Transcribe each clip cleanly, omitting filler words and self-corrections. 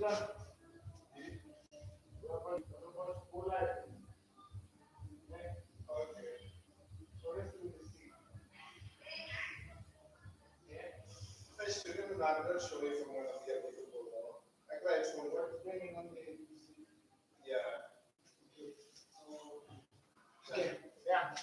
I student in another story from one of the other people. Actually, I told her. Yeah. Okay. Yeah.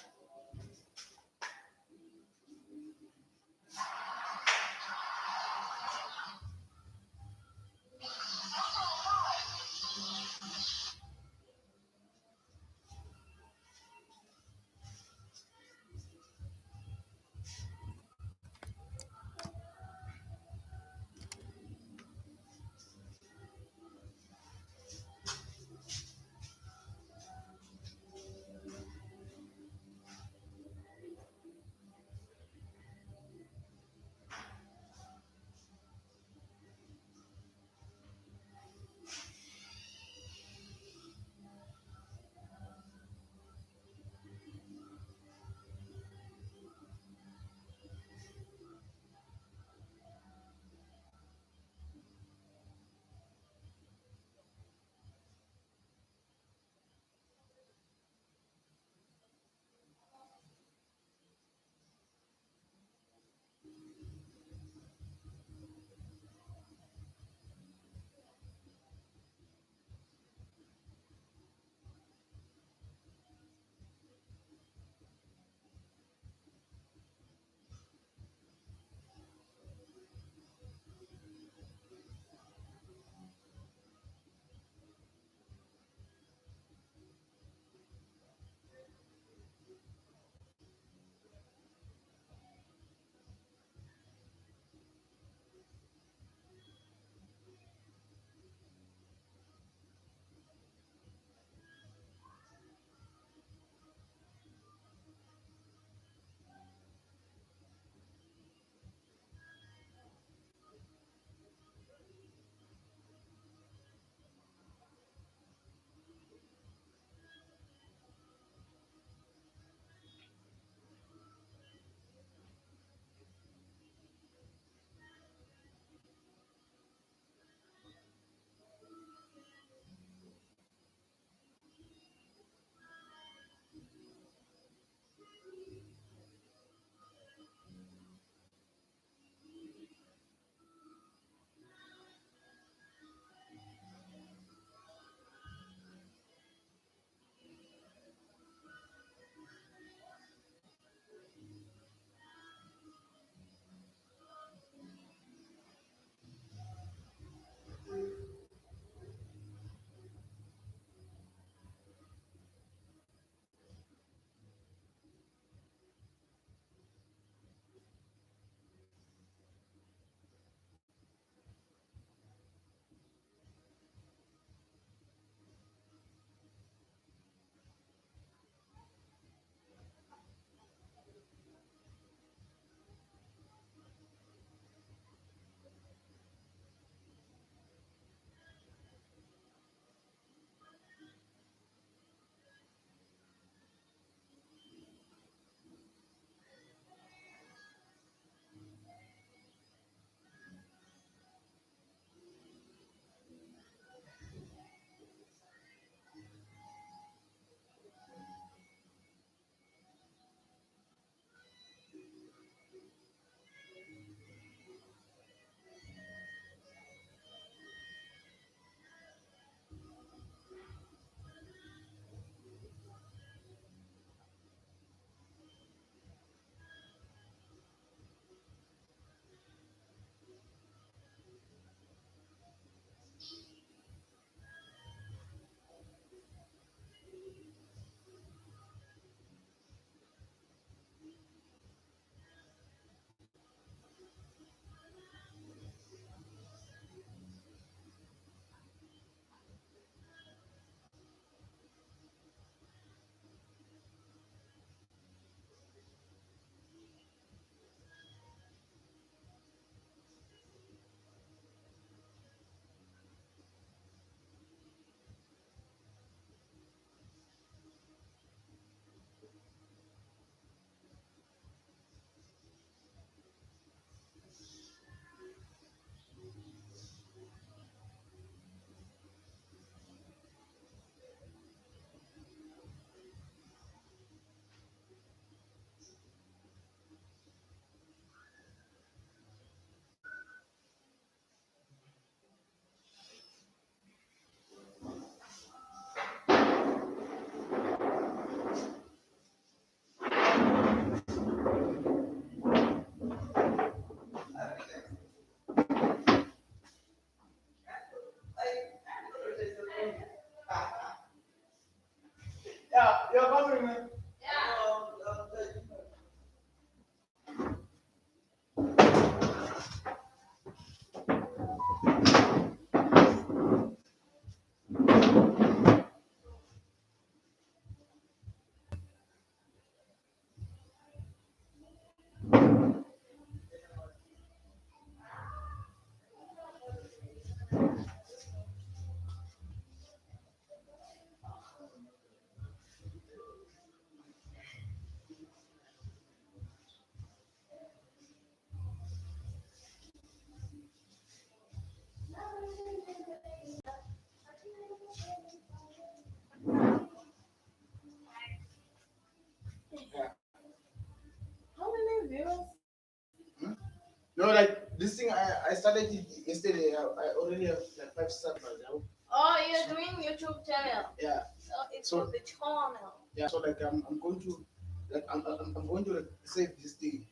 No, like this thing, I started it yesterday. I already have like 5 subscribers now. Oh, you're doing YouTube channel. Yeah. So it's So for the channel. yeah, so like I'm going to like I'm going to like save this thing.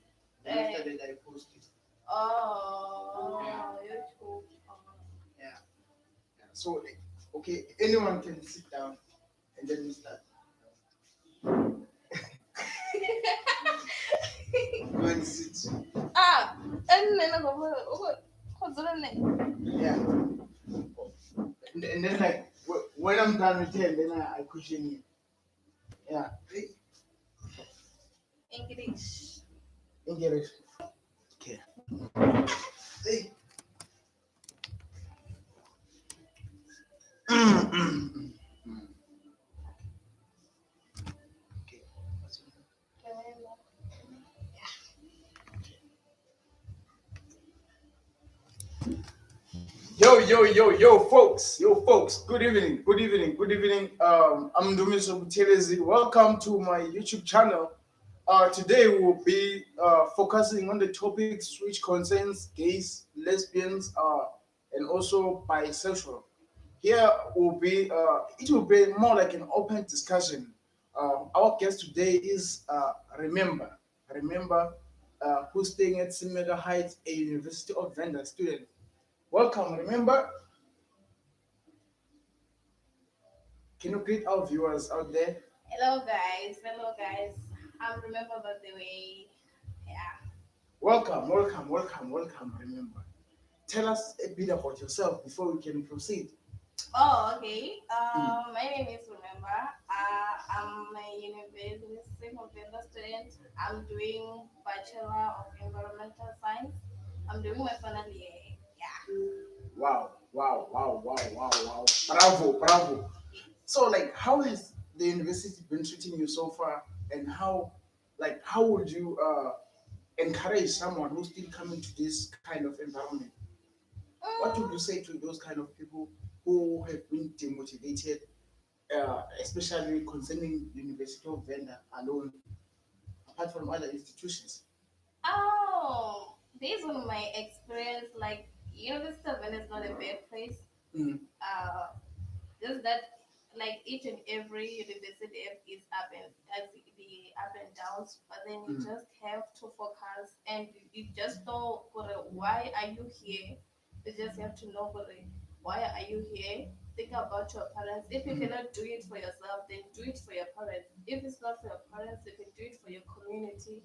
Then after that I post it. Oh, Yeah. YouTube channel. Yeah. Yeah. So like okay, anyone can sit down and then we start. Go and sit. Ah, and then I go, what's the name? Yeah. And then like when I'm done with it, then I question it. Yeah. English. English. Okay. Hey. Okay. Yo, folks. Good evening, good evening, good evening. I'm Dumiso Butelezi. Welcome to my YouTube channel. Today we'll be focusing on the topics which concerns gays, lesbians, and also bisexual. Here will be it will be more like an open discussion. Our guest today is remember, who's staying at Simega Heights, a University of Venda student. Welcome, remember. Can you greet our viewers out there? Hello guys, hello guys. I'm remember by the way. Yeah. Welcome, welcome, welcome, welcome. Remember, tell us a bit about yourself before we can proceed. Oh, okay. Mm. My name is Remember. I'm a university of Venda student. I'm doing Bachelor of Environmental Science. I'm doing my final year. Yeah. Wow, wow, wow, wow, wow, wow. Bravo, bravo. So, like, how has the university been treating you so far, and how would you encourage someone who's still coming to this kind of environment? What would you Mm, say to those kind of people who have been demotivated, especially concerning the University of Venda alone, apart from other institutions? oh, based on my experience, like University of Venice is not a bad place. Mm, Uh, just that like each and every university is up and has the up and downs, but then you mm, just have to focus and you just know why are you here. You just have to know why are you here. Think about your parents. If you mm, cannot do it for yourself, then do it for your parents. If it's not for your parents, you can do it for your community.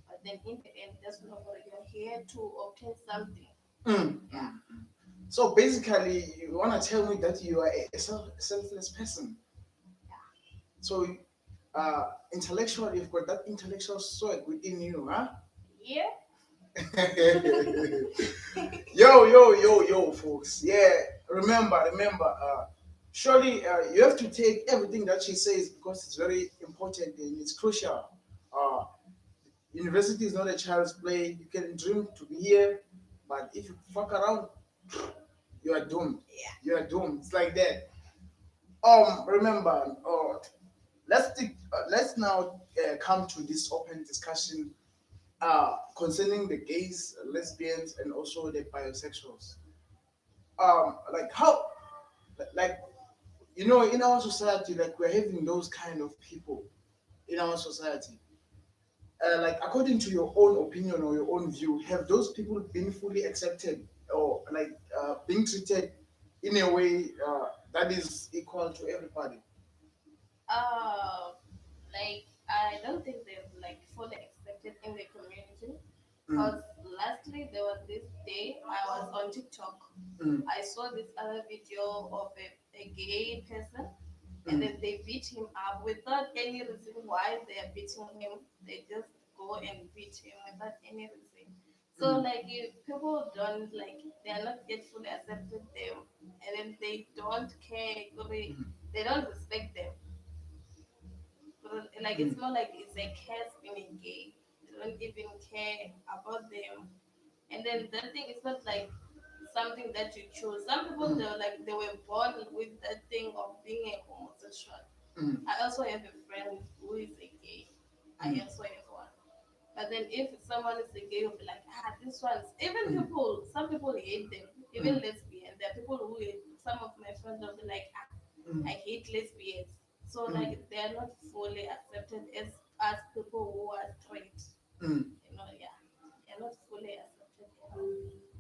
But then in the end, just know that you're here to obtain something. mm, Yeah. mm. So basically, you want to tell me that you are a selfless person. So intellectual, you've got that intellectual swag within you, huh? Yeah. Yo, folks. Yeah, remember. Surely you have to take everything that she says because it's very important and it's crucial. Uh, University is not a child's play. You can dream to be here, but if you fuck around, you are doomed. Yeah. You are doomed. It's like that. Remember. Let's now come to this open discussion concerning the gays, lesbians, and also the bisexuals. Like how, like in our society, like we're having those kind of people in our society. Like according to your own opinion or your own view, have those people been fully accepted or like being treated in a way that is equal to everybody? Uh, like I don't think they've like fully accepted in the community. Mm, Cause lastly there was this day I was on TikTok. mm, I saw this other video of a gay person, and mm, then they beat him up without any reason why they are beating him. They just go and beat him without any reason. So mm, like if people don't like they are not yet fully accepted them, and then they don't care, mm, they don't respect them. Like it's mm, more like it's a curse being gay. They don't even care about them. And then that thing is not like something that you choose. Some people mm, they were born with that thing of being a homosexual. mm, I also have a friend who is a gay. I mm, also have one. But then if someone is a gay, you'll be like, ah, this one's even Mm. people. Some people hate them, even Mm. lesbian. There are people who hate. Some of my friends will be like, ah, Mm. I hate lesbians. So Mm. like they are not fully accepted as people who are straight. Mm. Yeah, they are not fully accepted.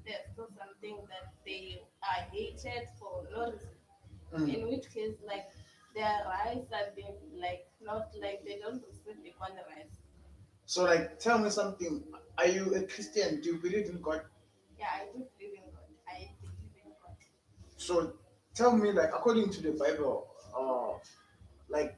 There's still something that they are hated for no reason. Mm. In which case, like their rights are being like not like they don't receive equal rights. So, like, tell me something. Are you a Christian? Do you believe in God? Yeah, I do believe in God. I believe in God. So, tell me, like, according to the Bible, like,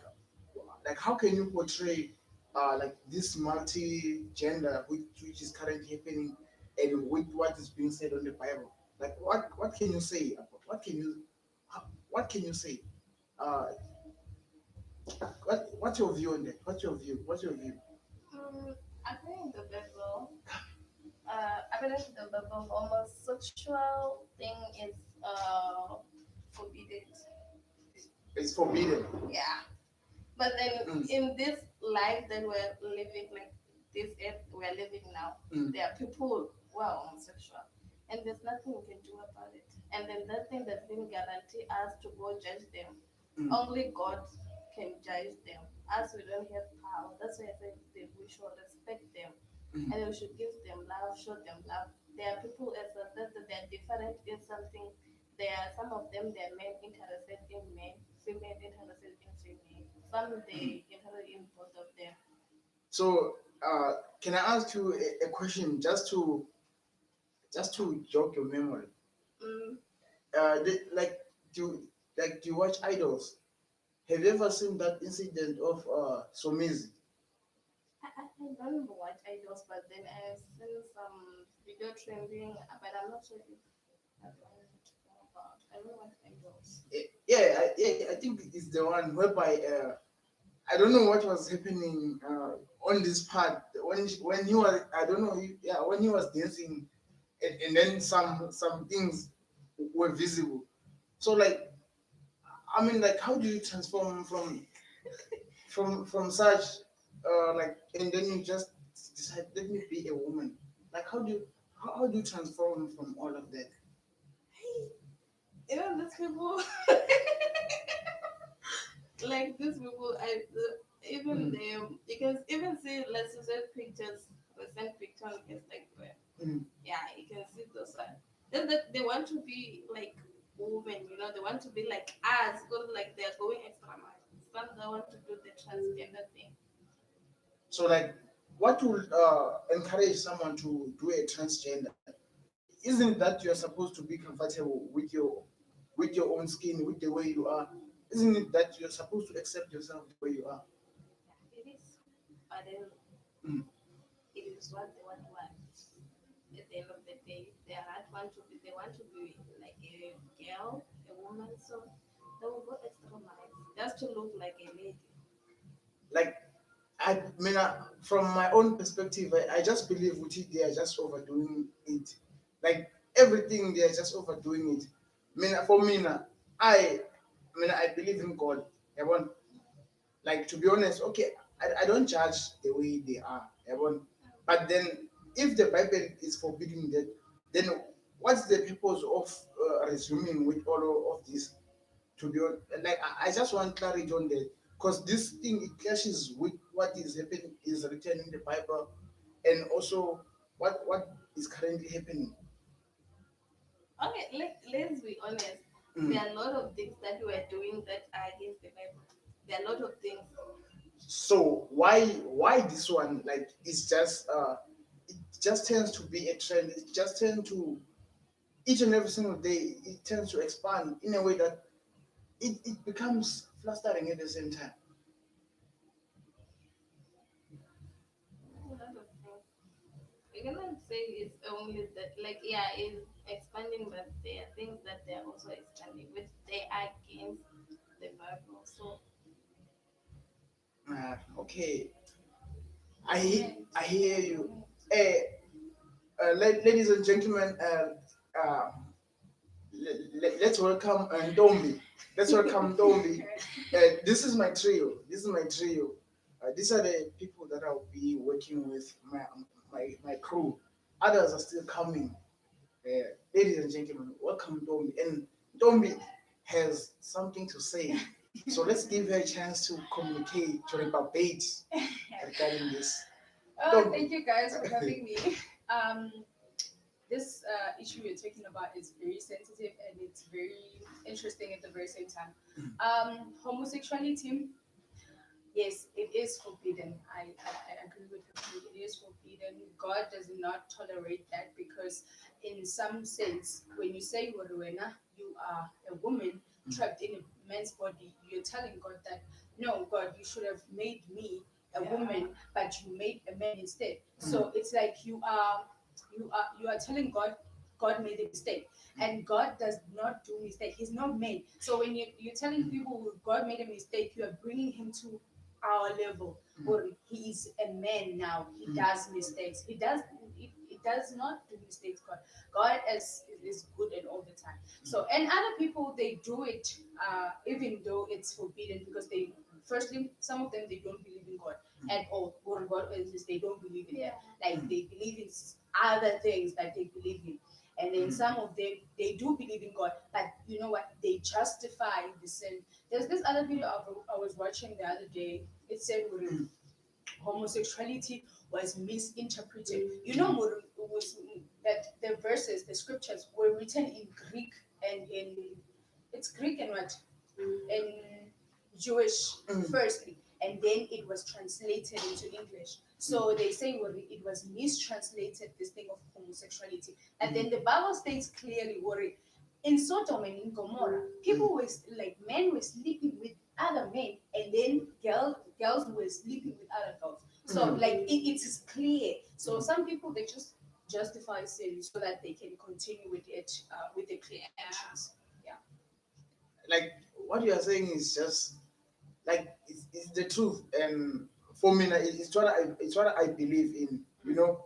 how can you portray, like, this multi-gender which is currently happening, and with what is being said on the Bible? Like, what can you say? What can you say? Uh, what's your view on that? What's your view? What's your view? According to the Bible, according to the Bible, homosexual thing is forbidden. It's forbidden. Yeah. But then Mm. in this life that we're living, like this earth we're living now, Mm. there are people who are homosexual. And there's nothing we can do about it. And then that thing that didn't guarantee us to go judge them. Mm. Only God can judge them. As we don't have power, that's why I said that we should respect them. Mm. And we should give them love, show them love. There are people as a, that they're different in something. There are some of them they're men interested in men, female interested in female. Some Mm. they interested in both of them. So, can I ask you a question just to jog your memory? Mm, Like, do you watch Idols? Have you ever seen that incident of Somizi? I don't watch idols, but then I've seen some video trending, but I'm not sure if I don't know about. I don't watch idols. Yeah, I think it's the one whereby I don't know what was happening on this part when he was, I don't know, yeah, when he was dancing, and then some things were visible. So, like, I mean, like, how do you transform from such, like, and then you just decide, let me be a woman? Like, how do you transform from all of that? Even these people, like these people, even Mm. them, you can even see, let's say pictures, recent picture on Instagram. Mm. Yeah, you can see those ones. Just that they want to be like women, they want to be like us, because like they're going extra mile. Some they want to do the transgender thing. So, like, what would encourage someone to do a transgender? Isn't it that you're supposed to be comfortable with your own skin, with the way you are? Isn't it that you're supposed to accept yourself the way you are? Yeah, it is. But then Mm. it is what they want. At the end of the day, their heart they want to be like a girl, a woman, so they will go extra miles just to look like a lady. Like, I mean, from my own perspective, I just believe with it, they are just overdoing it. Like, everything, they are just overdoing it. I mean, for me, now, I believe in God. I want, like, to be honest, okay, I don't judge the way they are. I want, but then, if the Bible is forbidding that, then what's the purpose of resuming with all of this? To be like, I just want clarity on that, because this thing, it clashes with what is happening, is written in the Bible, and also what is currently happening. Okay, let's be honest. Mm. There are a lot of things that we are doing that are against the Bible. There are a lot of things. So why this one, like, it's just it just tends to be a trend. It just tends to, each and every single day, it tends to expand in a way that it becomes flustering at the same time. A lot of things. We cannot say it's only that, like, yeah, it's expanding, but there are things that they are also expanding, which they are against the Bible. So, Okay, yeah, I hear you. Ladies and gentlemen, let's welcome Ndombi. Let's welcome Ndombi. This is my trio. these are the people that I'll be working with, my crew. Others are still coming. Ladies and gentlemen, welcome Tombi. And Tombi has something to say. So let's give her a chance to communicate, to rebate regarding this. Oh, Tombi. thank you guys for having me. Um, this issue you're talking about is very sensitive and it's very interesting at the very same time. Homosexuality, yes, it is forbidden. I agree with her. It is forbidden. God does not tolerate that because, in some sense, when you say Waruena, you are a woman trapped in a man's body, you're telling God that, no, God, you should have made me a woman, but you made a man instead. So it's like you are telling God, God made a mistake, and God does not do mistake. He's not man. So when you're telling people God made a mistake, you are bringing him to our level, or he is a man now. He does mistakes. He does not do mistakes. God is good and all the time. So and other people they do it even though it's forbidden because they firstly some of them they don't believe in God at all. Or God is they don't believe in that. Like they believe in other things that they believe in. And then some of them they do believe in God, but you know what? They justify the sin. There's this other video I was watching the other day. It said homosexuality was misinterpreted. You know, was that the verses, the scriptures were written in Greek and in it's Greek and what in Jewish firstly, and then it was translated into English. So they say it was mistranslated this thing of homosexuality, and then the Bible states clearly what in Sodom and in Gomorrah, people were like men were sleeping with other men, and then girls were sleeping with other girls. So like it is clear. So some people they just justify sin so that they can continue with the clear actions. Yeah. Like what you are saying is just like it's the truth. And for me, like, it's what I believe in. You know,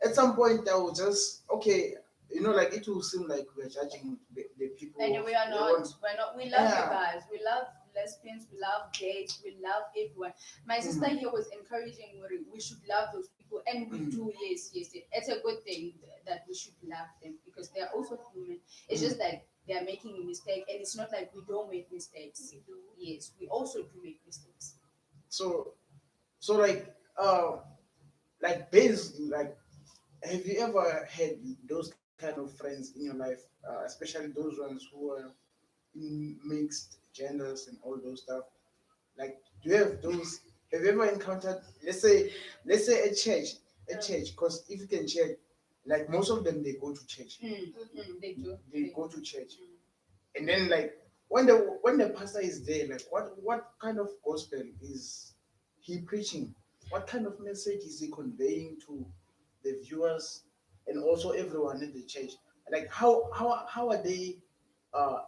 at some point I will just okay. You know, like it will seem like we're judging the people. And we are they not. want- We're not. We love you Yeah. guys. We love lesbians. We love gays. We love everyone. My sister here was encouraging we should love those people, and we do. Yes, yes, yes. It's a good thing that we should love them because they are also human. It's just that they are making a mistake, and it's not like we don't make mistakes. We do. Yes, we also do make mistakes. So so like based like have you ever had those kind of friends in your life, especially those ones who are in mixed genders and all those stuff? Like, do you have those? Have you ever encountered, let's say a church? Because if you can check, like most of them, they go to church. They do. They They go do. to church, and then like when the pastor is there, like what kind of gospel is he preaching? What kind of message is he conveying to the viewers and also everyone in the church? Like how are they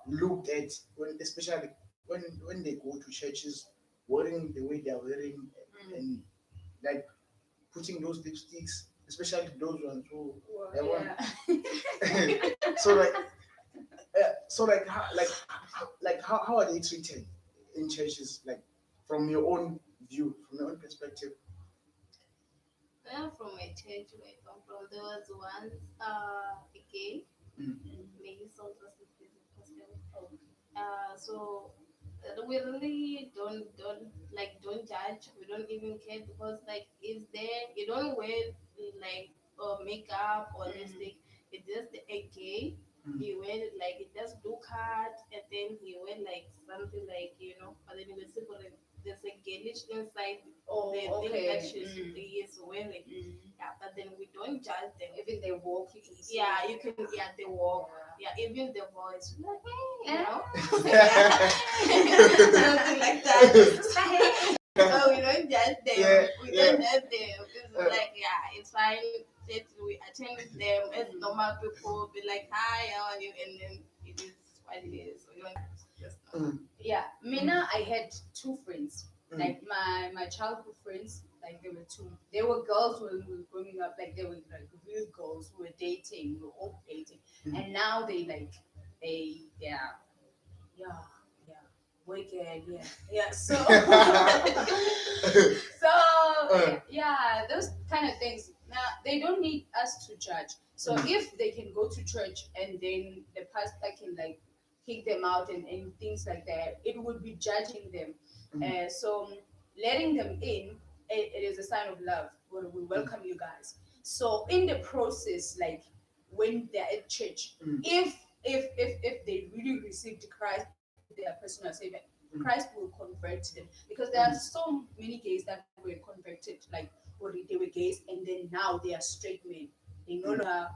looked at when especially when they go to churches wearing the way they are wearing and like putting those lipsticks, especially those ones who they want. Yeah. So like how are they treated in churches, like from your own view, from your own perspective? Well, from my church where I come from, there was once a gay. Mm. May he sold us the pastor. So we really don't judge. We don't even care because like is there you don't wear like makeup or lipstick. It's just a gay. Mm. He wear like it just look hard and then he wear like something like but then you will see for there's a gayish inside Oh, the thing okay. that he is wearing. Yeah, but then we don't judge them. Even they walk, you can see. Yeah, you can. Yeah, they walk. Yeah, even the voice, like, hey, something like that. So we don't judge them. Yeah, We yeah. don't judge them. It's like, yeah, it's fine. That we attend them as normal people. Be like, hi, how are you? And then it is what it is. We don't just Yeah, Mina, I had two friends. Like my childhood friends, like there were two. They were girls when we were growing up, like they were like real girls who were dating, we were all dating. And now they like they yeah, yeah, yeah. Wicked, yeah, yeah. So, yeah, those kind of things. Now they don't need us to judge. So if they can go to church and then the pastor can like kick them out and things like that, it would be judging them. So letting them in, it is a sign of love. We welcome you guys. So in the process, like when they're at church, if they really received Christ as their personal savior, Christ will convert them because there are so many gays that were converted, like or they were gays and then now they are straight men. They no longer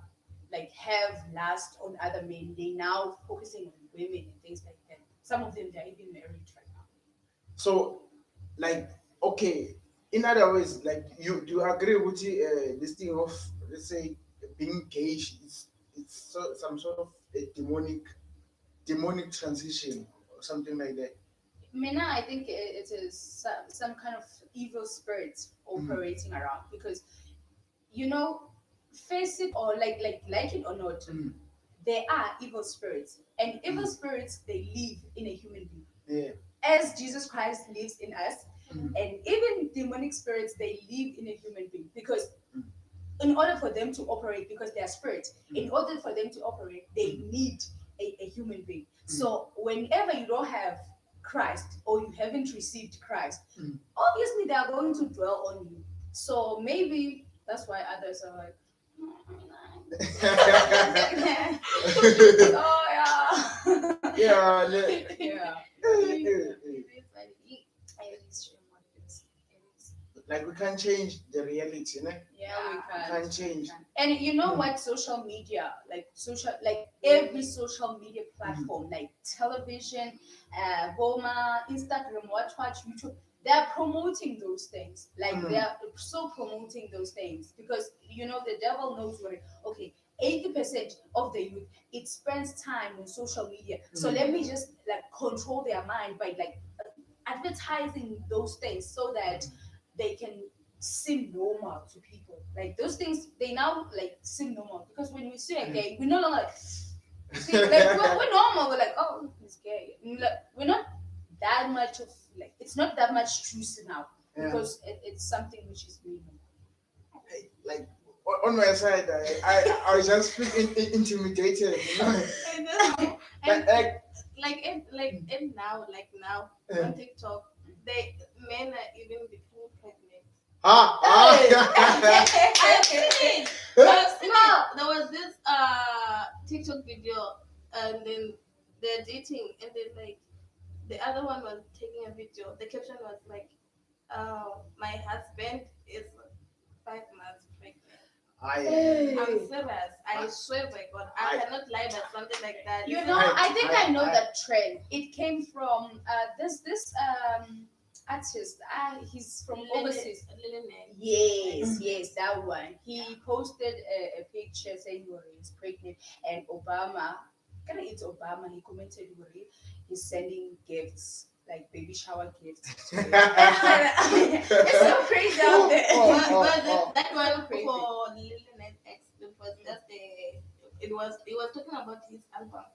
like have lust on other men. They now focusing on women and things like that. Some of them they're even married right now. So, like, okay, in other words, like, you do you agree with this thing of, let's say, being gay? It's some sort of a demonic transition or something like that. Mina, I think it is some kind of evil spirit operating around because you know, face it or like it or not, there are evil spirits, and evil spirits they live in a human being. Yeah. As Jesus Christ lives in us, and even demonic spirits they live in a human being because in order for them to operate, because they are spirits, in order for them to operate, they need a human being. So whenever you don't have Christ or you haven't received Christ, obviously they are going to dwell on you. So maybe that's why others are like, oh yeah, Yeah. yeah. It is true what it is. It is. Like, we can't change the reality, né? Yeah, we We can. can't change. And you know what? Social media, like every social media platform, like television, Goma, Instagram, watch, YouTube, they are promoting those things. Like they are so promoting those things because you know the devil knows what. Okay, 80% of the youth it spends time on social media. So let me just like control their mind by like advertising those things so that they can seem normal to people. Like those things, they now like seem normal because when we see a gay, we no longer like, see, like we're normal. We're like, oh, he's gay. Like, we're not that much of like it's not that much truth now because it's something which is real. Like, on my side, I just feel intimidated, you know. I know. And Like, now on TikTok, they men are even becoming pregnant. I've seen it. There was this TikTok video, and then they're dating, and then like the other one was taking a video. The caption was like, "My husband is 5 months pregnant." I'm serious. I swear by God, I cannot lie about something like that. You know, I think I know that trend. It came from this artist. He's from overseas. Yes, that one. He posted a picture saying he's pregnant, and Obama. Kind of it's Obama. He commented he's sending gifts like baby shower gifts. To him. It's so crazy out there. That one for Lil X, it was just it was talking about his album.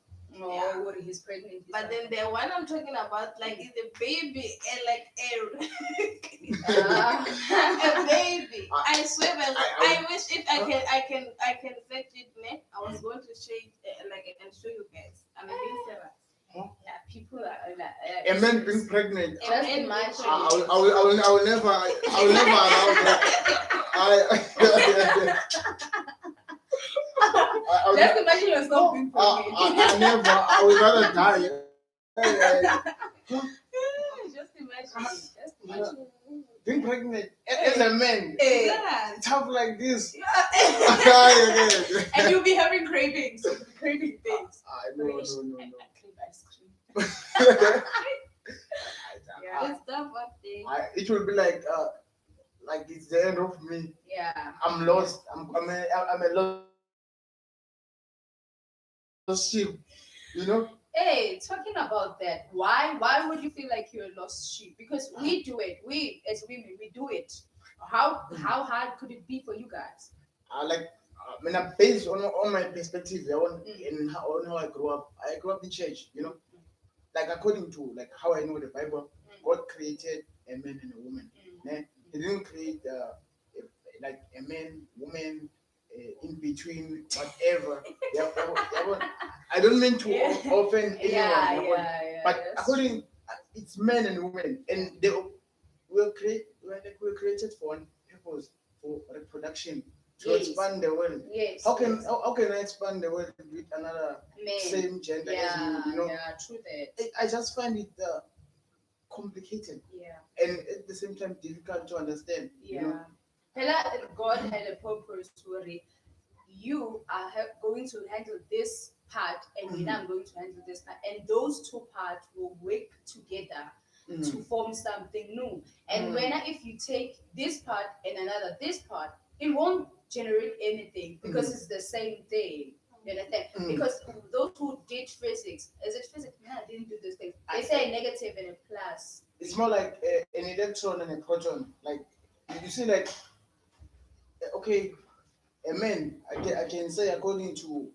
Oh, what he's pregnant. But then the one I'm talking about, like, is a baby and like a baby. I swear, I wish if I can fetch it. I was going to show it, and show you guys. I'm being serious. Yeah, people are a man being pregnant. Just imagine. I will never allow that. Just imagine yourself being pregnant. I would rather die. Just imagine. Being pregnant as a man. Yeah. Tough like this. And you'll be having cravings. Craving things. No. Crave ice cream. It's tough up there. It will be like it's the end of me. Yeah. I'm lost. I'm a lost sheep. You know. Hey, talking about that, why would you feel like you're a lost sheep? Because we do it. We as women, we do it. How hard could it be for you guys? Based on my perspective, on how I grew up. I grew up in church. You know, like according to like how I know the Bible, God created a man and a woman. Ne? He didn't create like a man, woman, in between, whatever. Yeah, I don't mean to offend anyone, but according, it's men and women, and they were created for one purpose, for reproduction, to expand the world. Yes. How can I expand the world with another same gender as me? You know, True that. I just find it complicated, and at the same time difficult to understand. You know? God had a purpose where you are going to handle this part, and when I'm going to handle this part, and those two parts will work together to form something new. And when if you take this part and another this part, it won't generate anything because it's the same thing. You understand? Because those who did physics, is it physics? No, I didn't do this thing. They say a negative and a plus. It's more like an electron and a proton. Like you see, like okay, a man. I can say according to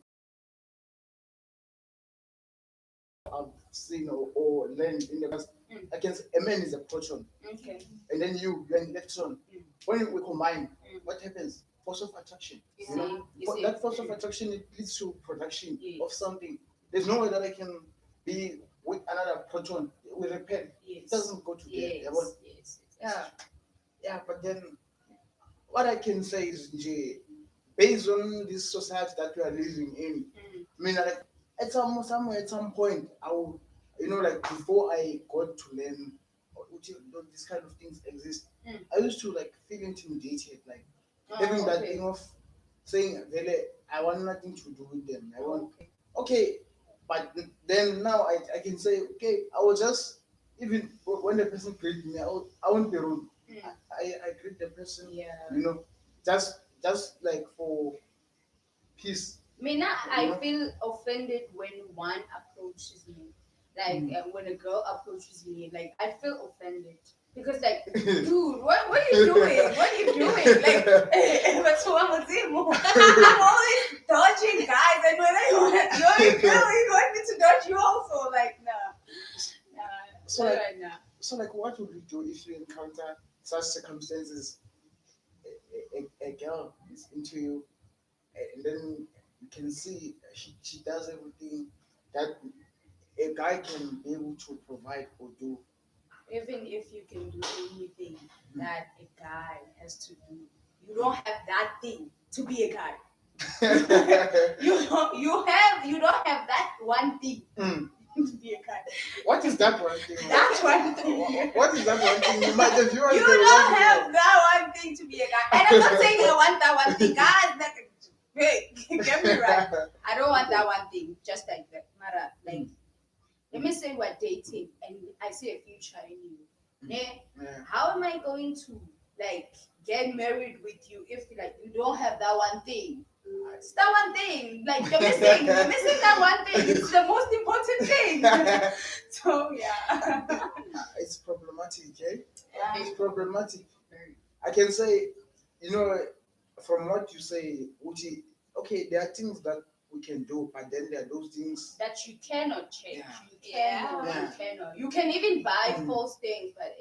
I've seen or learned in the past, I can say a man is a proton. Okay. And then you're an electron. When we combine, what happens? Force of attraction. You know, that force of attraction, it leads to production of something. There's no way that I can be with another proton. We repel. It doesn't go together. Yeah, but then what I can say is, based on this society that we are living in, I mean, like somewhere at some point, I will, like before I got to learn these kind of things exist, I used to like feel intimidated, like having that thing of saying, "Vele, I want nothing to do with them. I want okay," but then now I can say, okay, I will just even when the person greets me, I won't be rude. I greet the person, just like for peace. Mina, I feel offended when one approaches me. Like when a girl approaches me, like I feel offended. Because like, dude, what are you doing? What are you doing? Like, what's wrong with him? I'm always dodging guys, and when you're a girl, you want me to dodge you also? Like, nah. So like, what would you do if you encounter such circumstances? A girl is into you, and then you can see she does everything that a guy can be able to provide or do. Even if you can do anything that a guy has to do, you don't have that thing to be a guy. you don't have that one thing to be a guy. What is that one thing? That's one thing. What is that one thing? You don't have that one thing to be a guy. And I'm not saying I want that one thing. Guys, hey, get me right. I don't want that one thing. Just like that. Mara, like, let me say we're dating and I see a future in you. How am I going to like get married with you if like you don't have that one thing? It's that one thing. Like you're missing that one thing. It's the most important thing. So yeah. It's problematic, okay? Yeah. It's problematic. I can say, from what you say, Uchi, okay, there are things that we can do, but then there are those things that you cannot change. You cannot. You can even buy false things, but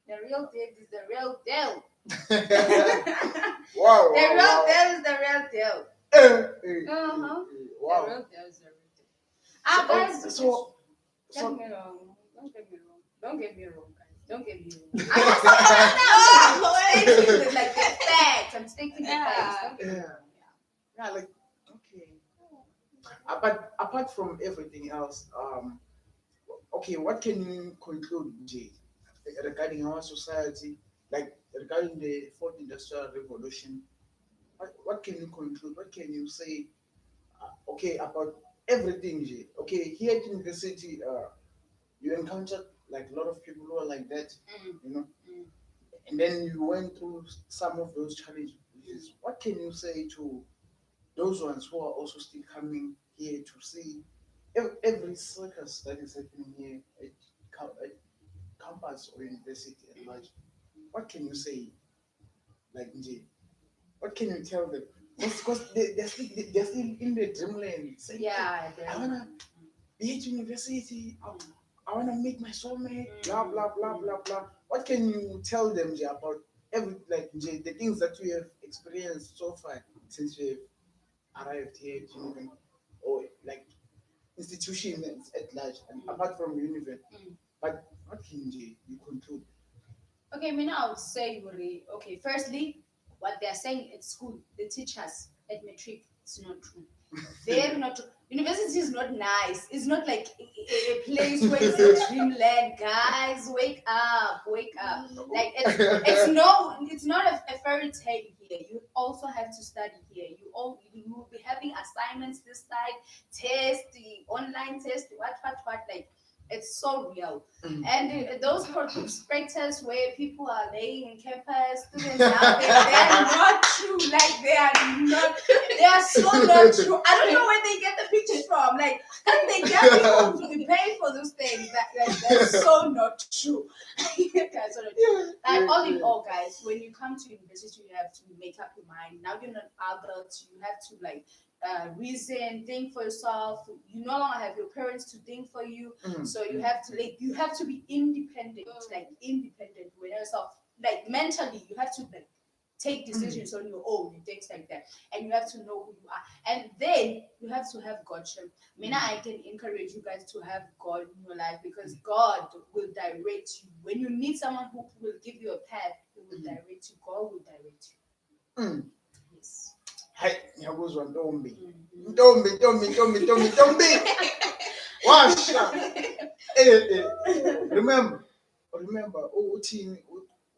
the real deal is the real deal. Wow. The real deal is the real deal. Wow. The real deal is the real deal. Guys, don't get me wrong. Don't get me wrong, guys. Don't get me wrong. I'm sticking to like the facts. I'm sticking to facts. Yeah, like okay. But apart from everything else, okay, what can you conclude, Jay, regarding our society, like regarding the fourth industrial revolution? What can you conclude? What can you say? Okay, about everything, Jay. Okay, here at university, you encountered like a lot of people who are like that, and then you went through some of those challenges. What can you say to those ones who are also still coming here to see every circus that is happening here at campus or university at large? What can you say, like Nje? What can you tell them? Because they're still in the dreamland. Saying, I wanna be at university. I want to meet my soulmate. Blah blah blah blah blah. What can you tell them Jay, about the things that you have experienced so far since you have arrived here at Univen, or like institutions at large, and apart from Univen? But what can you conclude? Okay, I mean, I would say, okay, firstly, what they're saying at school, the teachers at matric, it's not true. Very not true. University is not nice. It's not like a place where it's a dreamland. Guys, wake up, wake up. Like it's not a fairy tale here. You also have to study here. You will be having assignments this side, test, the online test, what, like it's so real. And those prospectus where people are laying in campus, students out there, they are not true. Like they are so not true. I don't know where they get the pictures from. Like, and they get people to be paid for those things. That's so not true. Guys, so not true. Like all in all, guys, when you come to university, you have to make up your mind. Now you're not adults. You have to like reason, think for yourself. You no longer have your parents to think for you, so you have to be independent, like independent with yourself, like mentally. You have to like take decisions on your own and things like that, and you have to know who you are, and then you have to have Godship. I mean, I can encourage you guys to have God in your life because God will direct you. When you need someone who will give you a path, He will direct you. God will direct you. Yes. Hey, ngiyakuzwa Ntombi. Ntombi. Washa. Remember,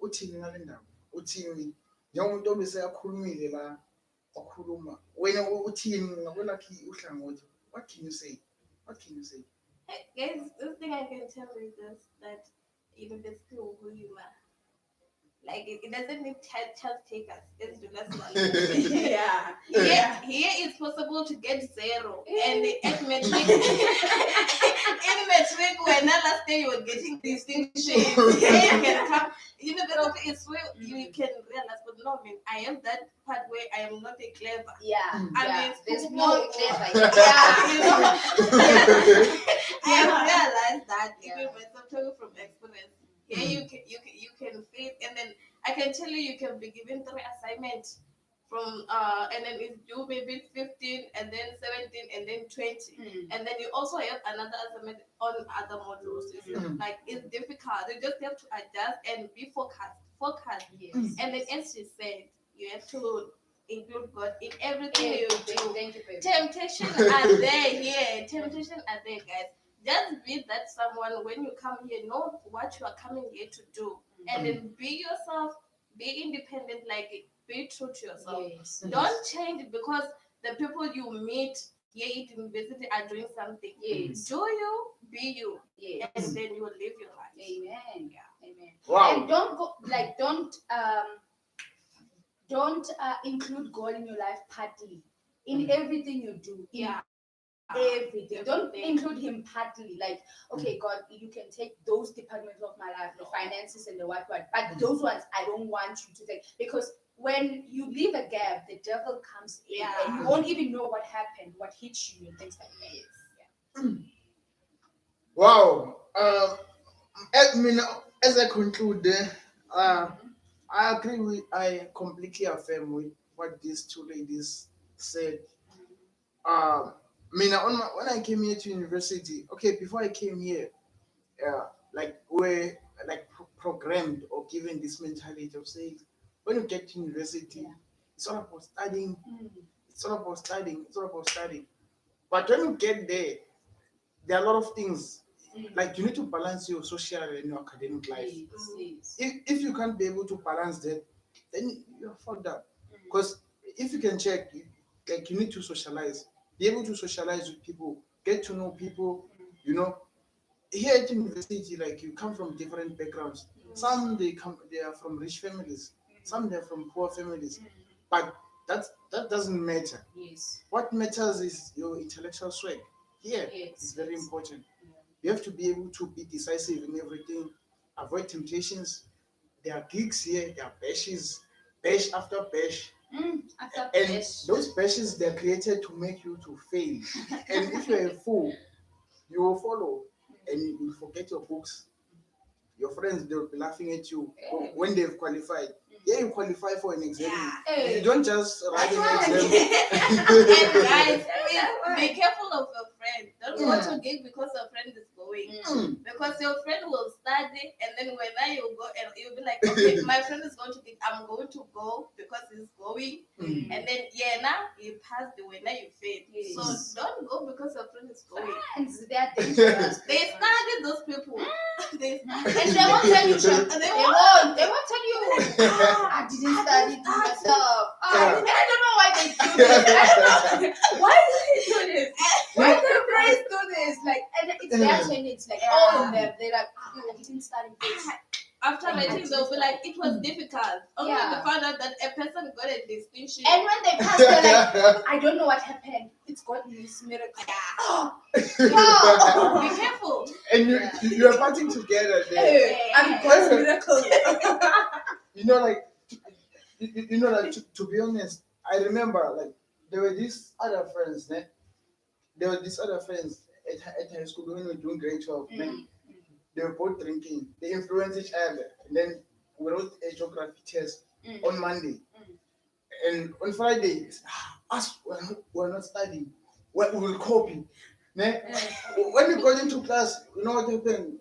uthini ngale ndaba? Uthini njengomuntu obeseyakhulumile la wakhuluma. Wena uthini ngakwelakhi uhlangothi? What can you say? What can you say? Guys, this thing I can tell is this, that university will who you are. Like it doesn't need child takers. Let's do that one. Here it's possible to get zero, and at matric, in matric, when last day you were getting distinction, here you can come. University is where you can realize, but no, man, I am that part where I am not a clever. There's no clever. I have realized that even myself talking from experience. Yeah, you can fail, and then I can tell you can be given 3 assignments from and then it's due maybe 15 and then 17 and then 20 and then you also have another assignment on other modules. Like it's difficult. You just have to adjust and be focused. Yes. And then as she said, you have to include God in everything you do. Thank you, baby. Temptation are there here. Temptation are there, guys. Just be that someone when you come here, know what you are coming here to do, and then be yourself, be independent, like be true to yourself. Yes. Don't change because the people you meet here at university are doing something. Yes. Do you, be you, Yes. and then you will live your life. Amen. Yeah. Amen. Wow. And don't go like don't include God in your life partly in everything you do. Yeah. Everything. Don't include Him partly. Like, okay, God, you can take those departments of my life, the finances and the what, but those ones I don't want you to take, because when you leave a gap, the devil comes in and you won't even know what happened, what hit you, and things like that. Yeah. Wow. As I conclude, I completely affirm with what these two ladies said. When I came here to university, okay, before I came here, like we're like programmed or given this mentality of saying, when you get to university, it's all about studying. It's all about studying. It's all about studying. But when you get there are a lot of things. Like you need to balance your social and your academic life. Yes. If you can't be able to balance that, then you're fucked up. Because if you can check, like you need to socialize, be able to socialize with people, get to know people. Here at university, like you come from different backgrounds. Some they are from rich families, some they're from poor families, but that doesn't matter. Yes. What matters is your intellectual swag. Here, it's very important. You have to be able to be decisive in everything, avoid temptations. There are gigs here, there are bashes, bash after bash. And those bashes, they're created to make you to fail. And if you're a fool, you will follow, and you will forget your books. Your friends, they will be laughing at you when they've qualified. Yeah, you qualify for an exam. You don't just write an exam. And guys, be careful of your friend. Don't go to gig because your friend is going. Because your friend will study, and then when you go, and you'll be like, okay, my friend is going to gig. I'm going to go because he's going. And then now you pass the way, now you fail. Yes. So don't go because your friend is going. Friends, they are dangerous. They study those people. They And they won't tell you. They won't. They won't tell you. I didn't study to myself. And I don't know why they do this. I don't know. Why do they do this? Why do their friends do this? Like, and it's their turn. It's like all of them. They're like, I didn't study this. After writing, they'll be like, it was difficult. Only Yeah. they found out that a person got a distinction. And when they pass, they're like, I don't know what happened. It's God this miracle. Wow. Be careful. And you're partying together there. Hey, I'm God's miracle. You know, like, to be honest, I remember, like, there were these other friends, né? There were these other friends at high school when we were doing grade 12, né? They were both drinking. They influenced each other. And then we wrote a geography test on Monday. And on Friday, us, we're not studying. We will copy. Né? When we got into class, you know what happened?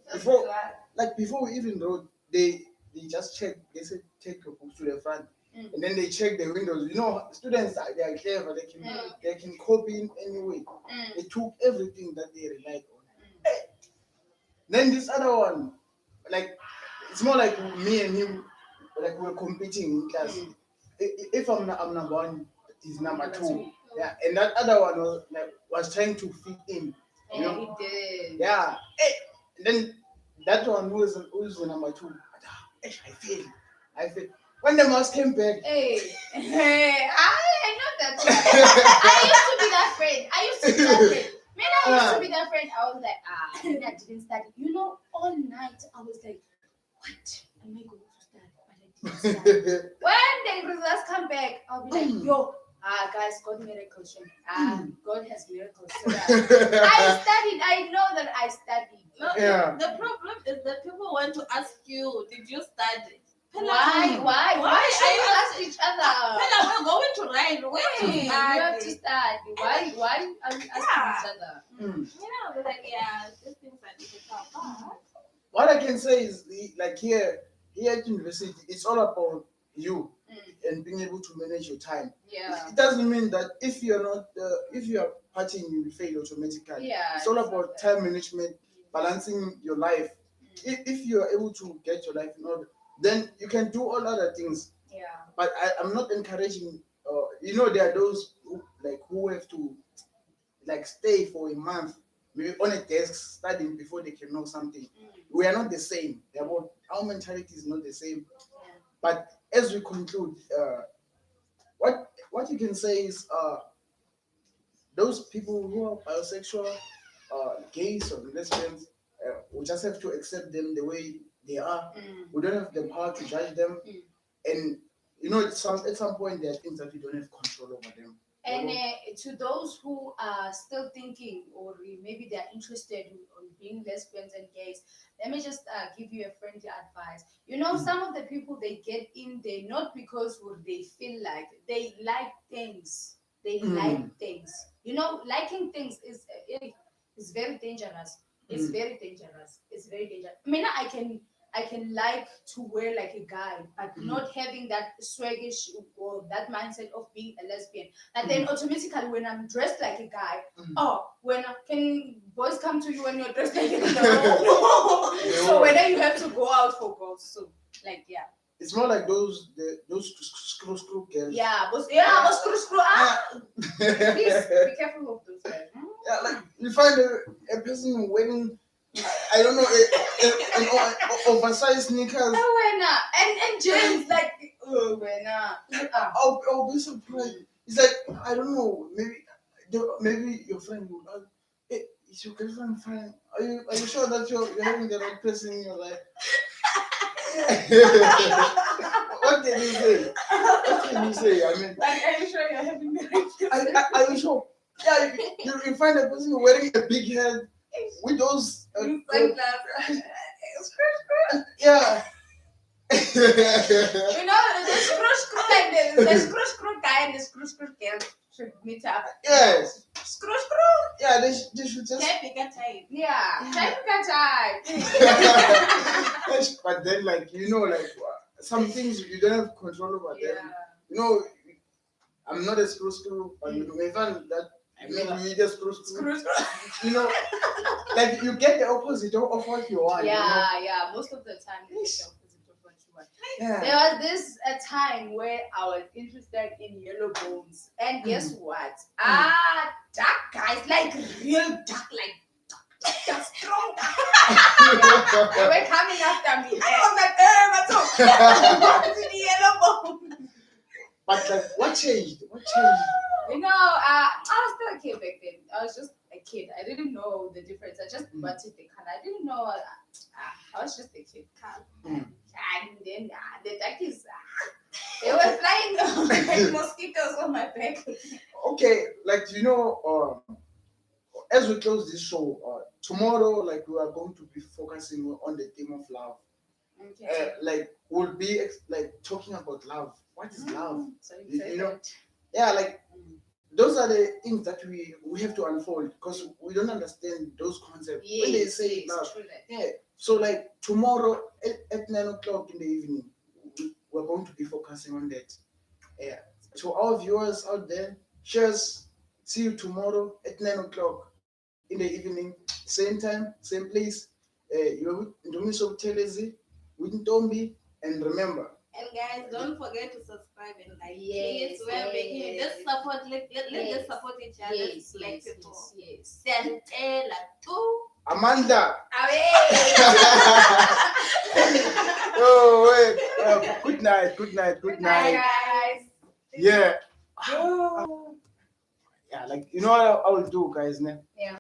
Before we even wrote, they just checked. They said, take your books to the front. And then they check the windows. You know, students, they are clever. They can copy in any way. They took everything that they relied on. Then this other one, like, it's more like me and him, like we're competing in class. If I'm number one, he's number two. Yeah, and that other one was trying to fit in. You know? He did. Yeah. And then that one who's the number two. I failed. When the mouse came back. Hey, I know that. I used to be that friend. Man, I used to be that friend. I was like, I didn't study. You know, all night I was like, what am I going to study? But I didn't study. When the results come back, I'll be like, yo, guys, God miracles. God has miracles. So I studied. I know that I studied. No, the problem is that people want to ask you, did you study? Why? Why should we ask each other? We're going to write. You have to study. Why are we asking each other? These things are difficult. What I can say is, like here at university, it's all about you and being able to manage your time. Yeah. It doesn't mean that if you're not, if you are partying, you will fail automatically. Yeah. It's all about time management, balancing your life. If you are able to get your life in order, then you can do all other things. Yeah. But I'm not encouraging. There are those who have to stay for a month, maybe on a desk studying before they can know something. We are not the same. Our mentality is not the same. Yeah. But as we conclude, what you can say is those people who are biosexual, gays or lesbians, we just have to accept them the way they are. We don't have the power to judge them. And at some point there are things that we don't have control over them. And to those who are still thinking, or maybe they're interested in being lesbians and gays, let me just give you a friendly advice. Some of the people, they get in there not because they feel like they like things. They like things. Liking things is very dangerous. It's very dangerous. It's very dangerous. I mean, I can like to wear like a guy, but not having that swaggish or that mindset of being a lesbian. And then automatically, when I'm dressed like a guy, can boys come to you when you're dressed like a guy? No. So whether you have to go out for girls, so it's more like those screw girls. Screw. Please be careful of those guys. Yeah, like you find a person wearing, I don't know, an oversized sneakers. And jeans I'll be surprised. It's like, I don't know, maybe your friend will ask, hey, is your girlfriend fine? Are you sure that you're having the right person in your life? What can you say? I mean, are you sure you're having the right person? Are you sure? Yeah, you find a person wearing a big head, with those Sunglasses. yeah. You know, the screw and the screw guy and the screw girl should meet up. Yes. Screw. Yeah, they should just. Yeah. Type. Yes, but then, like, some things you don't have control over them. Yeah. You know, I'm not a screw, but you may find that maybe you just screw. You know, like you get the opposite of what you want. Yeah. Most of the time, you get the opposite of what you want. Yeah. There was this a time where I was interested in yellow bones, and guess what? Dark guys, like real dark, like strong dark. They were coming after me. I was like, what's the yellow bone? But like, what changed? You know, I was still a kid back then. I was just a kid. I didn't know the difference. I just wanted the color. I didn't know. I was just a kid. And then the duckies, they were flying like mosquitoes on my back. Okay, like as we close this show, tomorrow, like we are going to be focusing on the theme of love. Okay. Like we'll be like talking about love. What is love? So You know, yeah, like those are the things that we have to unfold because we don't understand those concepts when they say love. True that. Yeah. So like tomorrow at 9 o'clock in the evening, we're going to be focusing on that. Yeah. To our viewers out there, cheers. See you tomorrow at 9 o'clock in the evening, same time, same place. You're with Ndumiso Telezi, with Ntombi, and remember. And guys, don't forget to subscribe and like. Yes, Please, we're making it. Let's support. Let's support each other. Yes, Black people. yes. Santella too. Amanda. Away. Oh wait. Good night. Good night, guys. Yeah. Oh. Yeah, like what I will do, guys. Yeah.